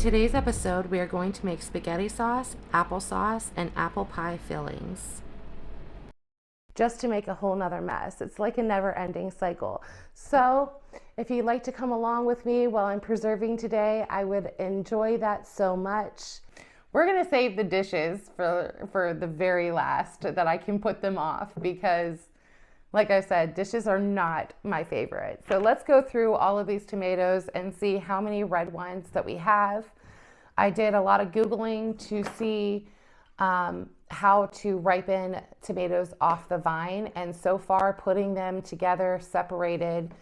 today's episode, we are going to make spaghetti sauce, applesauce, and apple pie fillings. Just to make a whole nother mess. It's like a never-ending cycle. So if you'd like to come along with me while I'm preserving today, I would enjoy that so much. We're gonna save the dishes for the very last, that I can put them off, because like I said, dishes are not my favorite. So let's go through all of these tomatoes and see how many red ones that we have. I did a lot of Googling to see how to ripen tomatoes off the vine, and so far putting them together separated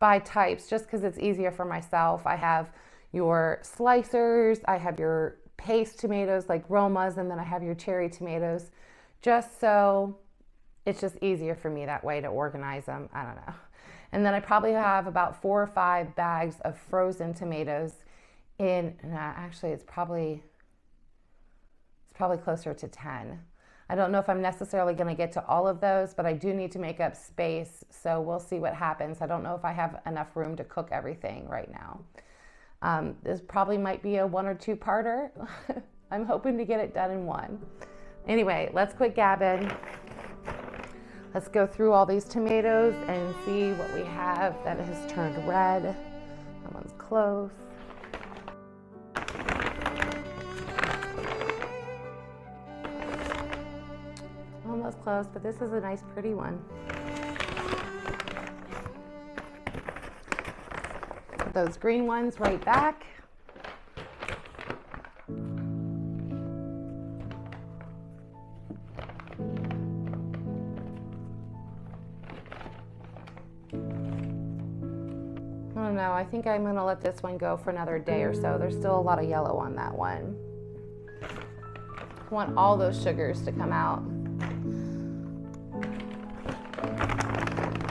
by types, just because it's easier for myself. I have your slicers, I have your paste tomatoes like Romas, and then I have your cherry tomatoes, just so it's just easier for me that way to organize them. I don't know. And then I probably have about 4 or 5 bags of frozen tomatoes actually it's probably closer to 10. I don't know if I'm necessarily going to get to all of those, but I do need to make up space, so we'll see what happens. I don't know if I have enough room to cook everything right now. This probably might be a 1 or 2 parter. I'm hoping to get it done in one. Anyway, let's quit gabbing. Let's go through all these tomatoes and see what we have that has turned red. That one's close. Almost close, but this is a nice pretty one. Put those green ones right back. I don't know, I think I'm gonna let this one go for another day or so. There's still a lot of yellow on that one. I want all those sugars to come out.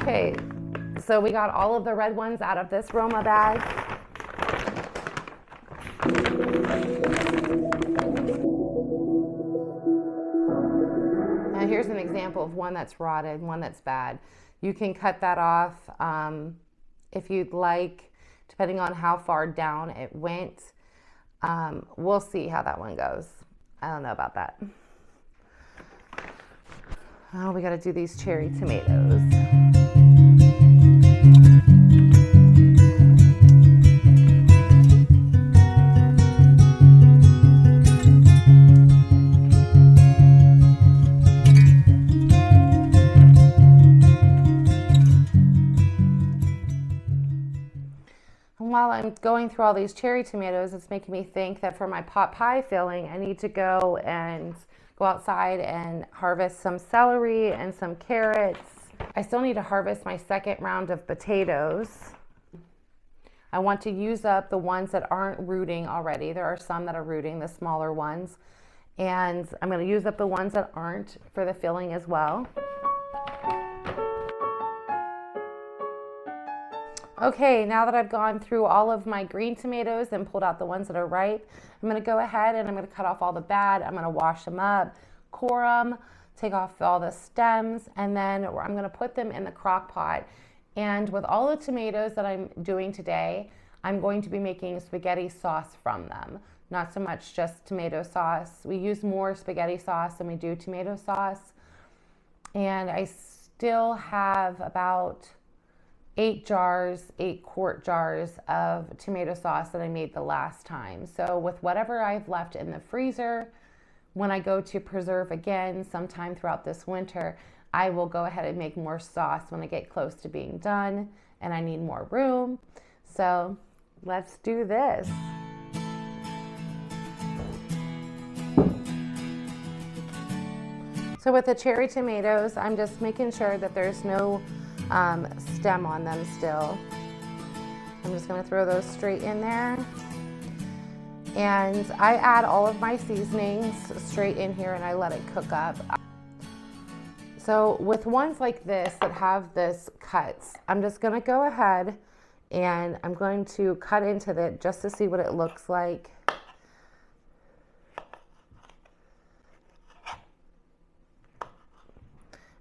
Okay, so we got all of the red ones out of this Roma bag. Now here's an example of one that's rotted, one that's bad. You can cut that off if you'd like, depending on how far down it went. We'll see how that one goes. I don't know about that. Oh, we gotta do these cherry tomatoes. While I'm going through all these cherry tomatoes, it's making me think that for my pot pie filling, I need to go outside and harvest some celery and some carrots. I still need to harvest my second round of potatoes. I want to use up the ones that aren't rooting already. There are some that are rooting, the smaller ones. And I'm going to use up the ones that aren't for the filling as well. Okay, now that I've gone through all of my green tomatoes and pulled out the ones that are ripe, I'm going to go ahead and I'm going to cut off all the bad. I'm going to wash them up, core them, take off all the stems, and then I'm going to put them in the crock pot. And with all the tomatoes that I'm doing today, I'm going to be making spaghetti sauce from them. Not so much just tomato sauce. We use more spaghetti sauce than we do tomato sauce. And I still have about 8 quart jars of tomato sauce that I made the last time. So with whatever I've left in the freezer, when I go to preserve again sometime throughout this winter, I will go ahead and make more sauce when I get close to being done and I need more room. So let's do this. So with the cherry tomatoes, I'm just making sure that there's no stem on them still. I'm just going to throw those straight in there. And I add all of my seasonings straight in here and I let it cook up. So with ones like this that have this cuts, I'm just going to go ahead and I'm going to cut into it just to see what it looks like.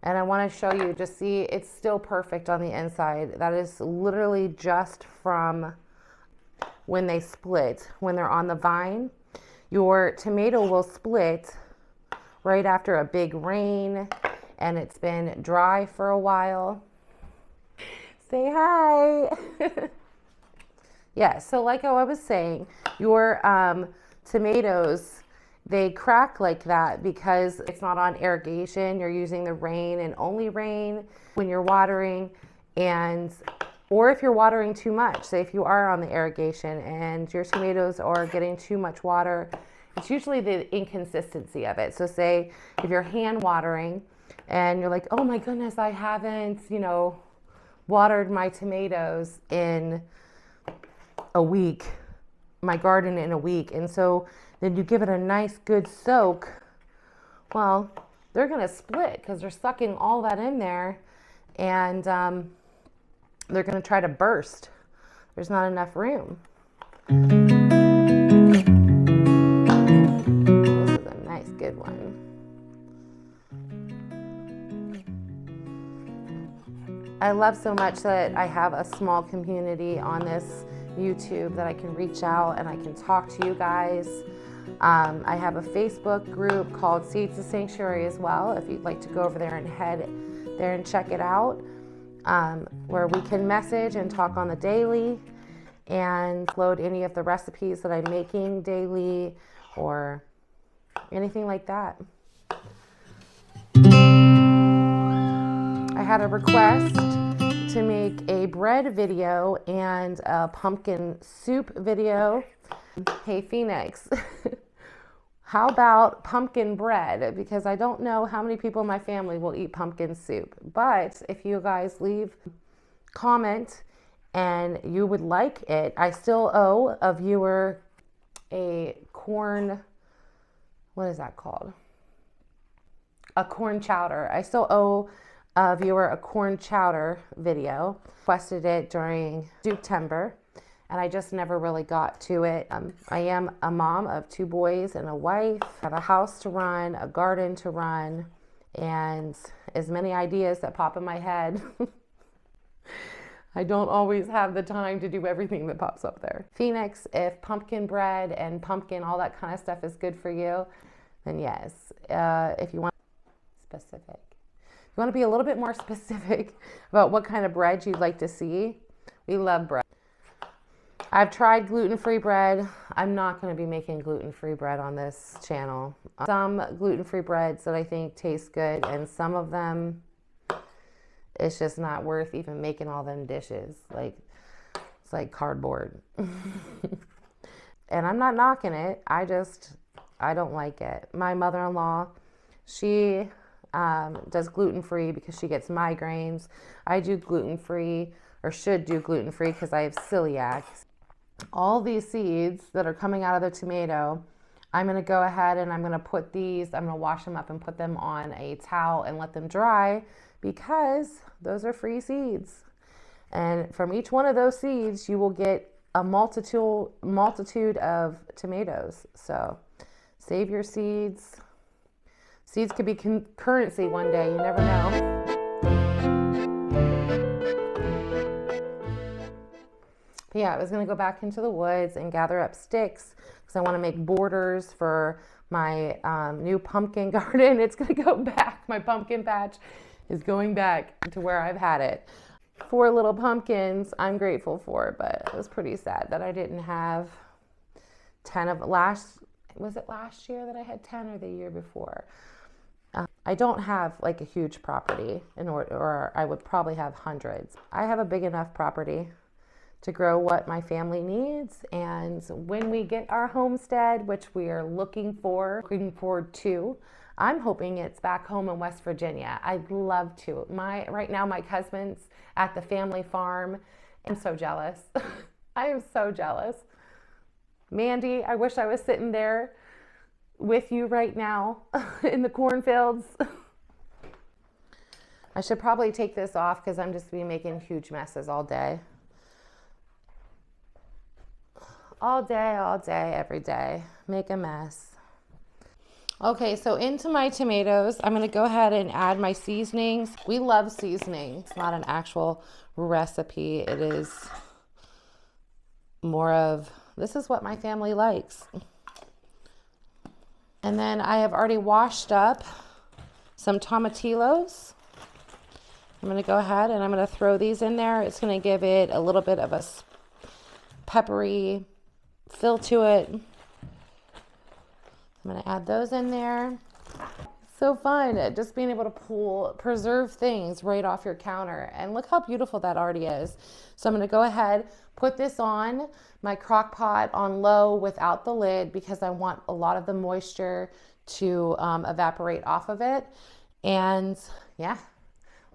And I want to show you, just see, it's still perfect on the inside. That is literally just from when they split, when they're on the vine. Your tomato will split right after a big rain and it's been dry for a while. Say hi. Yeah, so like I was saying, your tomatoes, they crack like that because it's not on irrigation. You're using the rain and only rain when you're watering, or if you're watering too much. Say if you are on the irrigation and your tomatoes are getting too much water, it's usually the inconsistency of it. So say if you're hand watering and you're like, oh my goodness, I haven't, watered my tomatoes in a week, my garden in a week. And so then you give it a nice good soak. Well, they're going to split because they're sucking all that in there, and they're going to try to burst. There's not enough room. This is a nice good one. I love so much that I have a small community on this YouTube that I can reach out and I can talk to you guys. I have a Facebook group called Seeds of Sanctuary as well, if you'd like to go over there and head there and check it out, where we can message and talk on the daily and load any of the recipes that I'm making daily or anything like that. I had a request to make a bread video and a pumpkin soup video. Hey Phoenix, how about pumpkin bread? Because I don't know how many people in my family will eat pumpkin soup. But if you guys leave a comment and you would like it, I still owe a viewer a corn, what is that called? A corn chowder. I still owe a viewer a corn chowder video. Requested it during September, and I just never really got to it. I am a mom of 2 boys and a wife. I have a house to run, a garden to run, and as many ideas that pop in my head. I don't always have the time to do everything that pops up there. Phoenix, if pumpkin bread and pumpkin, all that kind of stuff is good for you, then yes. If you want specific. You want to be a little bit more specific about what kind of bread you'd like to see. We love bread. I've tried gluten-free bread. I'm not going to be making gluten-free bread on this channel. Some gluten-free breads that I think taste good, and some of them, it's just not worth even making all them dishes. It's like cardboard. And I'm not knocking it. I don't like it. My mother-in-law, she does gluten-free because she gets migraines. I do gluten-free, or should do gluten-free, because I have celiac. All these seeds that are coming out of the tomato, I'm going to go ahead and I'm going to put these, I'm going to wash them up and put them on a towel and let them dry, because those are free seeds. And from each one of those seeds, you will get a multitude of tomatoes. So save your seeds. Seeds could be currency one day, you never know. But yeah, I was gonna go back into the woods and gather up sticks because I wanna make borders for my new pumpkin garden. It's gonna go back, my pumpkin patch is going back to where I've had it. 4 little pumpkins I'm grateful for, but it was pretty sad that I didn't have 10 of was it last year that I had 10 or the year before? I don't have like a huge property or I would probably have hundreds. I have a big enough property to grow what my family needs, and when we get our homestead, which we are looking forward to, I'm hoping it's back home in West Virginia. I'd love to. Right now my husband's at the family farm. I'm so jealous. I am so jealous. Mandy, I wish I was sitting there with you right now in the cornfields. I should probably take this off because I'm just be making huge messes all day. All day, every day. Make a mess. Okay, so into my tomatoes, I'm going to go ahead and add my seasonings. We love seasoning. It's not an actual recipe. It is more of, this is what my family likes. And then I have already washed up some tomatillos. I'm going to go ahead and I'm going to throw these in there. It's going to give it a little bit of a peppery feel to it. I'm going to add those in there. So fun, just being able to preserve things right off your counter. And look how beautiful that already is. So I'm going to go ahead, put this on my crock pot on low without the lid because I want a lot of the moisture to evaporate off of it. And yeah,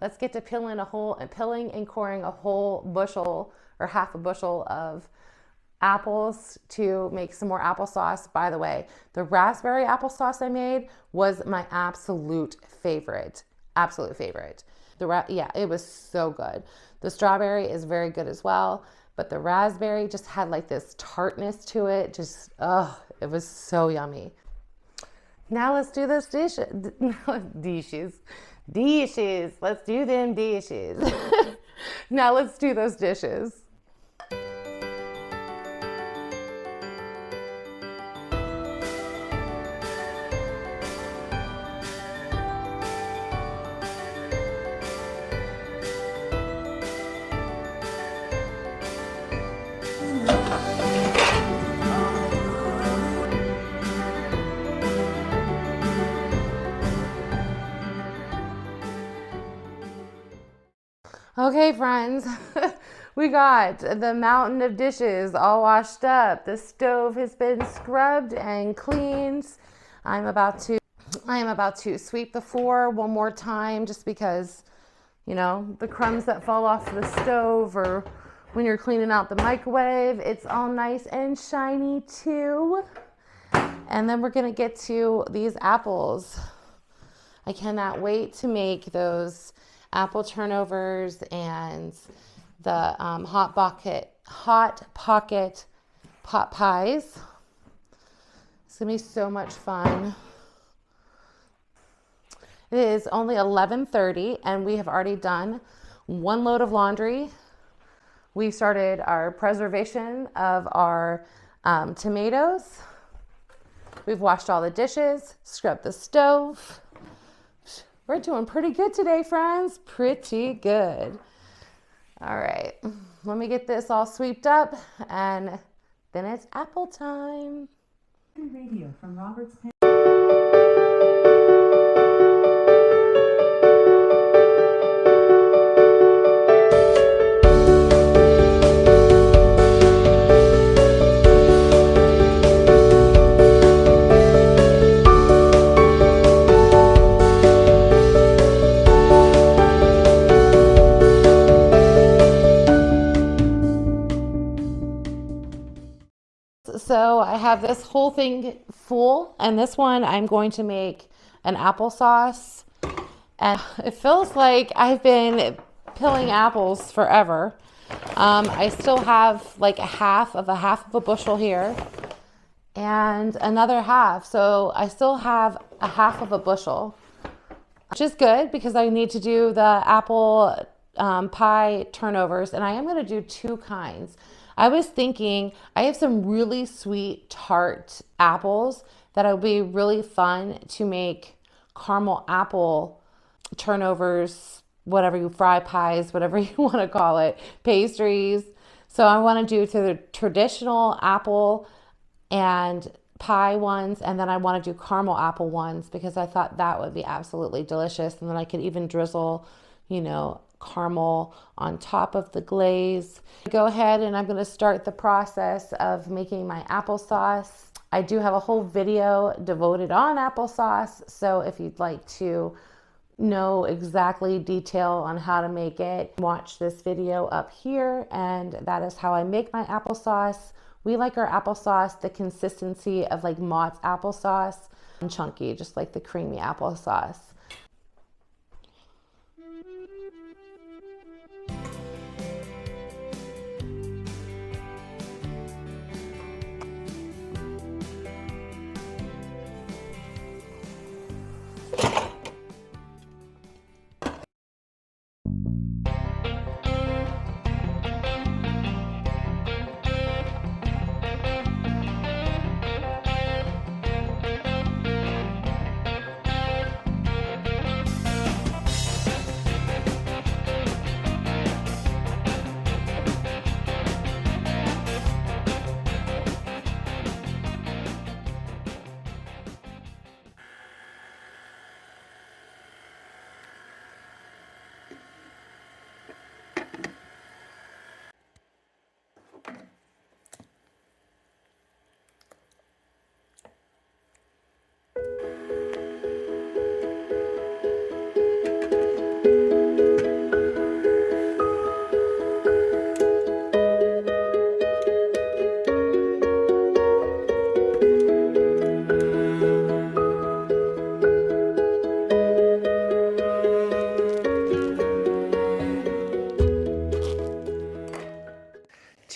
let's get to pilling and coring a whole bushel or half a bushel of apples to make some more applesauce. By the way, the raspberry applesauce I made was my absolute favorite. Absolute favorite. Yeah, it was so good. The strawberry is very good as well, but the raspberry just had like this tartness to it. Just, oh, it was so yummy. Now let's do those dishes. Dishes. Let's do them dishes. Now let's do those dishes. Okay, friends, we got the mountain of dishes all washed up. The stove has been scrubbed and cleaned. I am about to sweep the floor one more time just because, you know, the crumbs that fall off the stove or when you're cleaning out the microwave, it's all nice and shiny too. And then we're gonna get to these apples. I cannot wait to make those apple turnovers and the hot pocket pot pies. It's gonna be so much fun. It is only 11:30 and we have already done one load of laundry. We started our preservation of our tomatoes. We've washed all the dishes, scrubbed the stove. We're doing pretty good today, friends. Pretty good. All right, let me get this all sweeped up and then it's apple time. Radio from Roberts Penn. So I have this whole thing full, and this one I'm going to make an applesauce. And it feels like I've been peeling apples forever. I still have like a half of a bushel here and another half. So I still have a half of a bushel, which is good because I need to do the apple pie turnovers, and I am going to do two kinds. I was thinking I have some really sweet tart apples that would be really fun to make caramel apple turnovers, whatever you fry pies, whatever you want to call it, pastries. So I want to do the traditional apple and pie ones, and then I want to do caramel apple ones because I thought that would be absolutely delicious. And then I could even drizzle, you know, caramel on top of the glaze. Go ahead and I'm going to start the process of making my applesauce. I do have a whole video devoted on applesauce, so if you'd like to know exactly detail on how to make it, watch this video up here, and that is how I make my applesauce. We like our applesauce the consistency of like Mott's applesauce, and chunky, just like the creamy applesauce.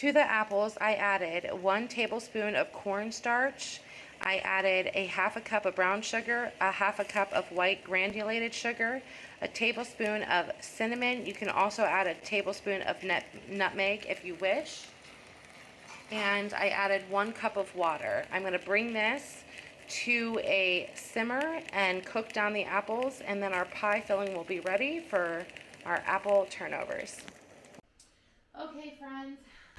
To the apples, I added 1 tablespoon of cornstarch. I added a half a cup of brown sugar, a half a cup of white granulated sugar, a tablespoon of cinnamon. You can also add a tablespoon of nutmeg if you wish. And I added 1 cup of water. I'm going to bring this to a simmer and cook down the apples, and then our pie filling will be ready for our apple turnovers. Okay, friends,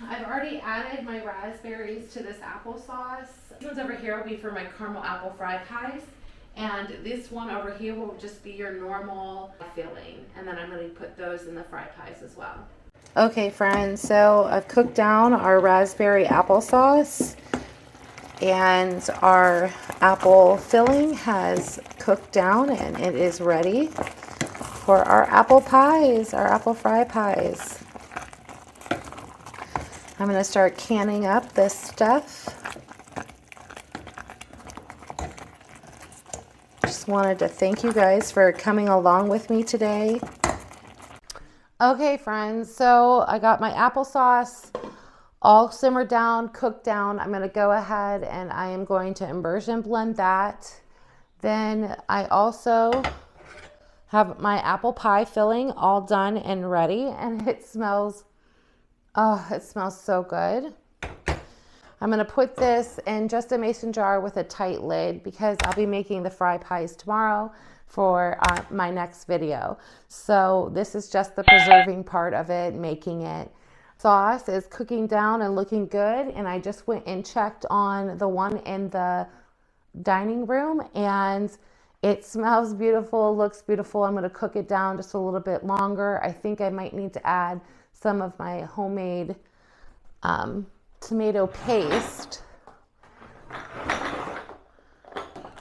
I've already added my raspberries to this applesauce. This one's over here will be for my caramel apple fry pies, and this one over here will just be your normal filling, and then I'm going to put those in the fry pies as well. Okay, friends, so I've cooked down our raspberry applesauce, and our apple filling has cooked down, and it is ready for our apple pies, our apple fry pies. I'm going to start canning up this stuff. Just wanted to thank you guys for coming along with me today. Okay, friends, so I got my applesauce all simmered down, cooked down. I'm going to go ahead and I am going to immersion blend that. Then I also have my apple pie filling all done and ready, and it smells so good. I'm going to put this in just a mason jar with a tight lid because I'll be making the fry pies tomorrow for my next video. So this is just the preserving part of it, making it. Sauce is cooking down and looking good, and I just went and checked on the one in the dining room, and it smells beautiful, looks beautiful. I'm going to cook it down just a little bit longer. I think I might need to add some of my homemade tomato paste,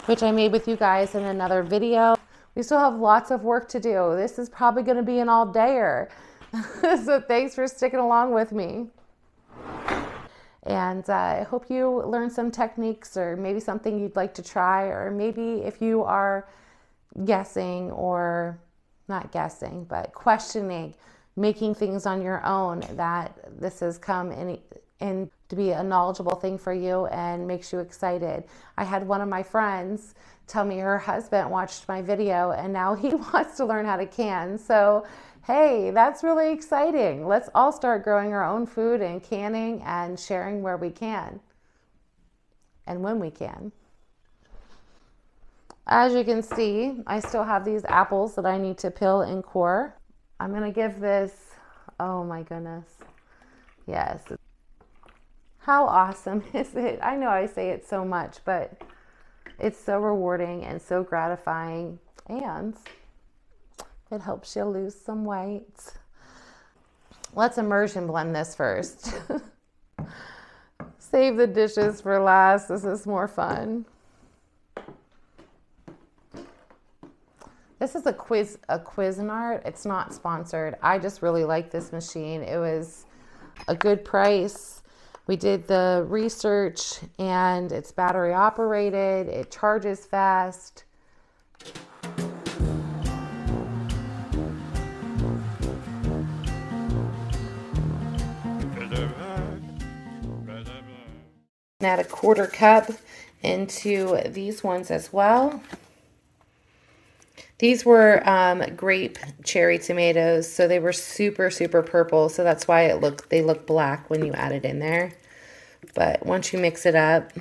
which I made with you guys in another video. We still have lots of work to do. This is probably going to be an all-dayer. So thanks for sticking along with me. And I hope you learned some techniques, or maybe something you'd like to try, or maybe if you are guessing, or not guessing, but questioning, making things on your own, that this has come in to be a knowledgeable thing for you and makes you excited. I had one of my friends tell me her husband watched my video and now he wants to learn how to can. So hey, that's really exciting. Let's all start growing our own food and canning and sharing where we can and when we can. As you can see, I still have these apples that I need to peel and core. I'm going to give this, oh my goodness, yes. How awesome is it? I know I say it so much, but it's so rewarding and so gratifying, and it helps you lose some weight. Let's immersion blend this first. Save the dishes for last. This is more fun. This is a Cuisinart. It's not sponsored. I just really like this machine. It was a good price. We did the research, and it's battery operated. It charges fast. Add a 1/4 cup into these ones as well. These were grape cherry tomatoes, so they were super, super purple. So that's why they look black when you add it in there. But once you mix it up,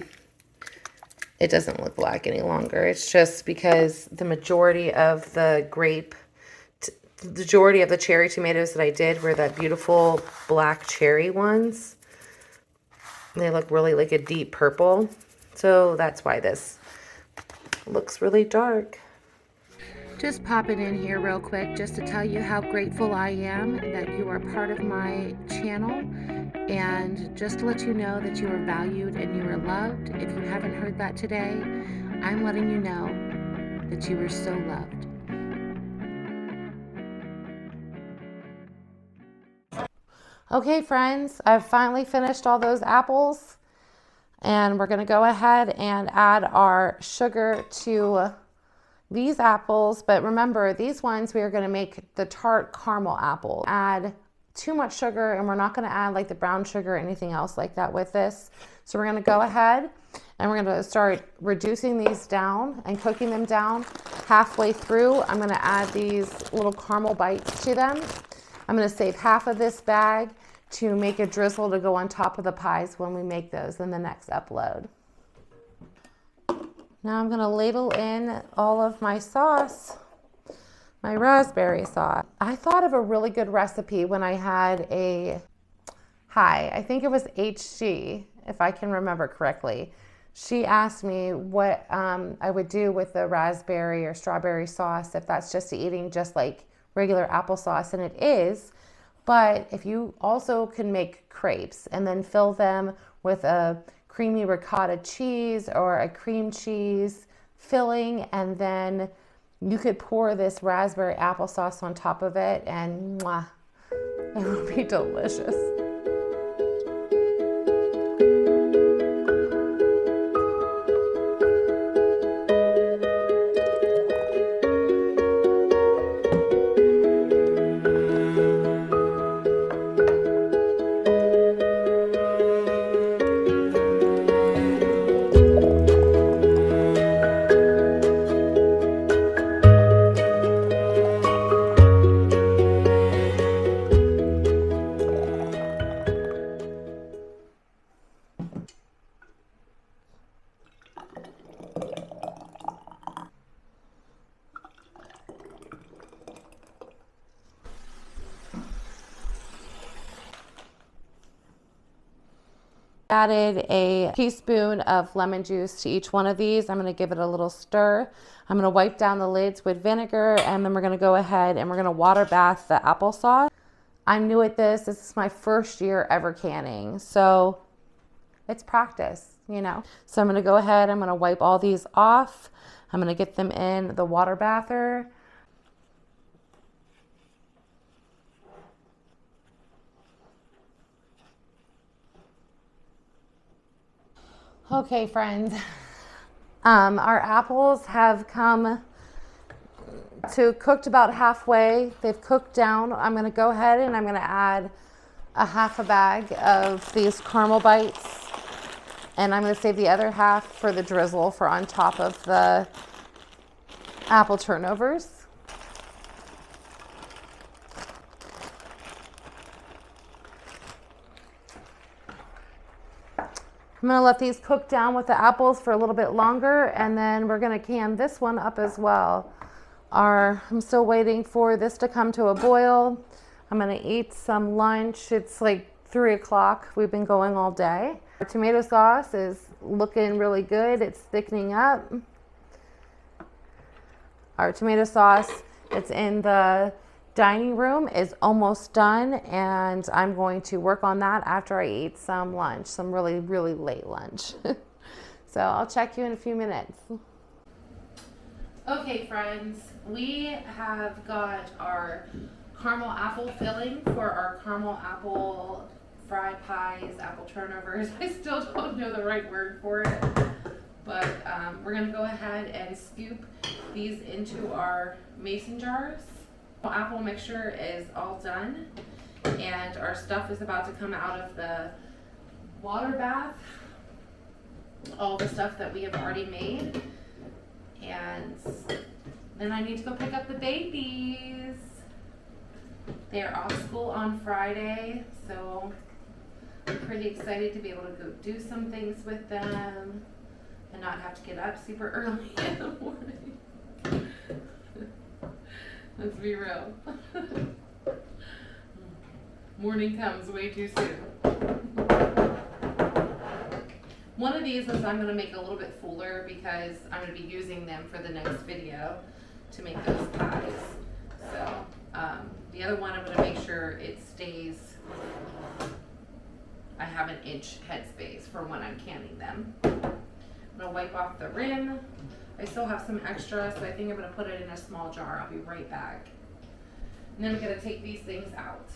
it doesn't look black any longer. It's just because the majority of the cherry tomatoes that I did were the beautiful black cherry ones. They look really like a deep purple. So that's why this looks really dark. Just popping in here real quick just to tell you how grateful I am that you are part of my channel, and just to let you know that you are valued and you are loved. If you haven't heard that today, I'm letting you know that you are so loved. Okay, friends, I've finally finished all those apples, and we're going to go ahead and add our sugar to these apples. But remember, these ones we are going to make the tart caramel apple. Add too much sugar, and we're not going to add like the brown sugar or anything else like that with this. So we're going to go ahead and we're going to start reducing these down and cooking them down. Halfway through, I'm going to add these little caramel bites to them. I'm going to save half of this bag to make a drizzle to go on top of the pies when we make those in the next upload. Now I'm going to ladle in all of my sauce, my raspberry sauce. I thought of a really good recipe when I had I think it was HG, if I can remember correctly. She asked me what I would do with the raspberry or strawberry sauce, if that's just eating just like regular applesauce, and it is. But if you also can make crepes and then fill them with a creamy ricotta cheese or a cream cheese filling, and then you could pour this raspberry applesauce on top of it, and mwah, it would be delicious. Added a teaspoon of lemon juice to each one of these. I'm going to give it a little stir. I'm going to wipe down the lids with vinegar, and then we're going to go ahead and we're going to water bath the applesauce. I'm new at this. This is my first year ever canning, so it's practice, you know. So I'm going to go ahead. I'm going to wipe all these off. I'm going to get them in the water bather. Okay, friends, our apples have come to cooked about halfway. They've cooked down. I'm going to go ahead and I'm going to add a half a bag of these caramel bites, and I'm going to save the other half for the drizzle for on top of the apple turnovers. I'm going to let these cook down with the apples for a little bit longer, and then we're going to can this one up as well. I'm still waiting for this to come to a boil. I'm going to eat some lunch. It's like 3 o'clock. We've been going all day. Our tomato sauce is looking really good. It's thickening up. Our tomato sauce, it's in the dining room, is almost done, and I'm going to work on that after I eat some lunch, some really, really late lunch. So I'll check you in a few minutes. Okay, friends, we have got our caramel apple filling for our caramel apple fried pies, apple turnovers. I still don't know the right word for it, but we're going to go ahead and scoop these into our mason jars. Apple mixture is all done, and our stuff is about to come out of the water bath. All the stuff that we have already made, and then I need to go pick up the babies. They're off school on Friday, so I'm pretty excited to be able to go do some things with them and not have to get up super early in the morning. Let's be real. Morning comes way too soon. One of these is I'm going to make a little bit fuller because I'm going to be using them for the next video to make those pies. So the other one I'm going to make sure it stays, I have an inch headspace for when I'm canning them. I'm going to wipe off the rim. I still have some extra, so I think I'm going to put it in a small jar. I'll be right back. And then I'm going to take these things out.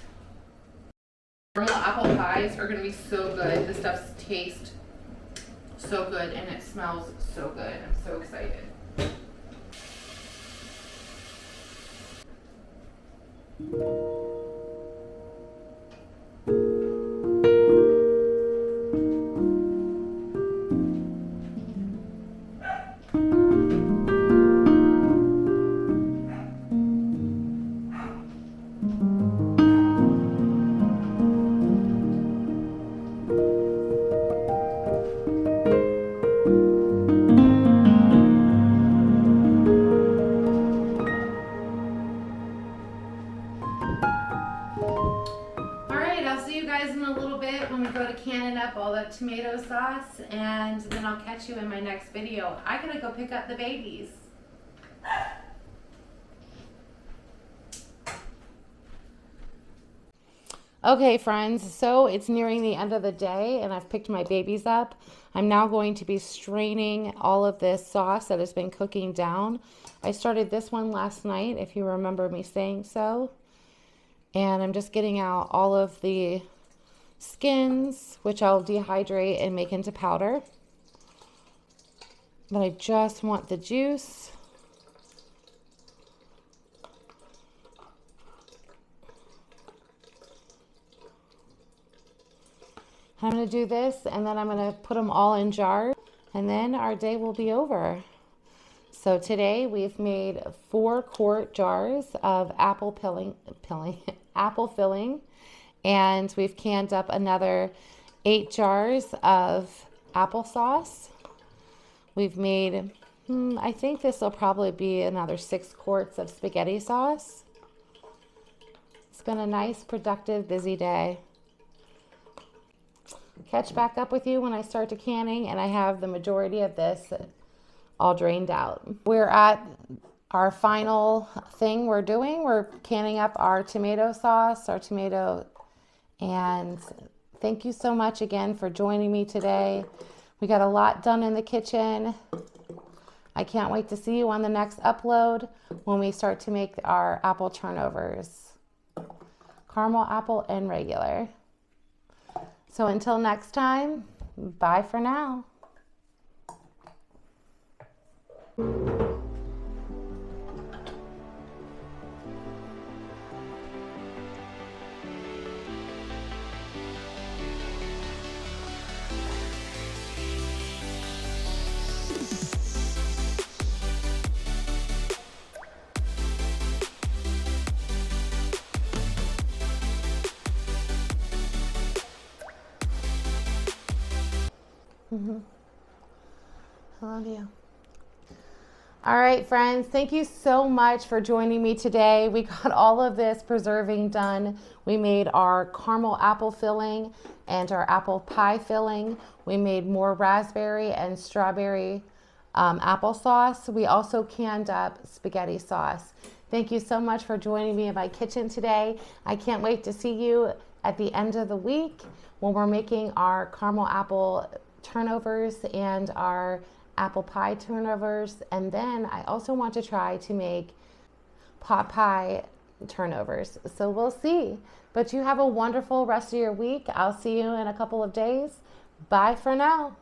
Caramel apple pies are going to be so good. The stuff tastes so good, and it smells so good. I'm so excited. see you guys in a little bit when we go to canning up all the tomato sauce, and then I'll catch you in my next video. I gotta go pick up the babies. Okay, friends, so it's nearing the end of the day and I've picked my babies up. I'm now going to be straining all of this sauce that has been cooking down. I started this one last night, if you remember me saying so. And I'm just getting out all of the skins, which I'll dehydrate and make into powder. But I just want the juice. I'm going to do this, and then I'm going to put them all in jars, and then our day will be over. So today we've made 4-quart jars of apple filling, and we've canned up another 8 jars of applesauce. We've made, I think this will probably be another 6 quarts of spaghetti sauce. It's been a nice, productive, busy day. Catch back up with you when I start to canning and I have the majority of this all drained out. We're at our final thing we're doing. We're canning up our tomato sauce, and thank you so much again for joining me today. We got a lot done in the kitchen. I can't wait to see you on the next upload when we start to make our apple turnovers. Caramel apple and regular. So until next time, bye for now. I love you. All right, friends, thank you so much for joining me today. We got all of this preserving done. We made our caramel apple filling and our apple pie filling. We made more raspberry and strawberry applesauce. We also canned up spaghetti sauce. Thank you so much for joining me in my kitchen today. I can't wait to see you at the end of the week when we're making our caramel apple turnovers and our apple pie turnovers, and then I also want to try to make pot pie turnovers. So we'll see. But you have a wonderful rest of your week. I'll see you in a couple of days. Bye for now.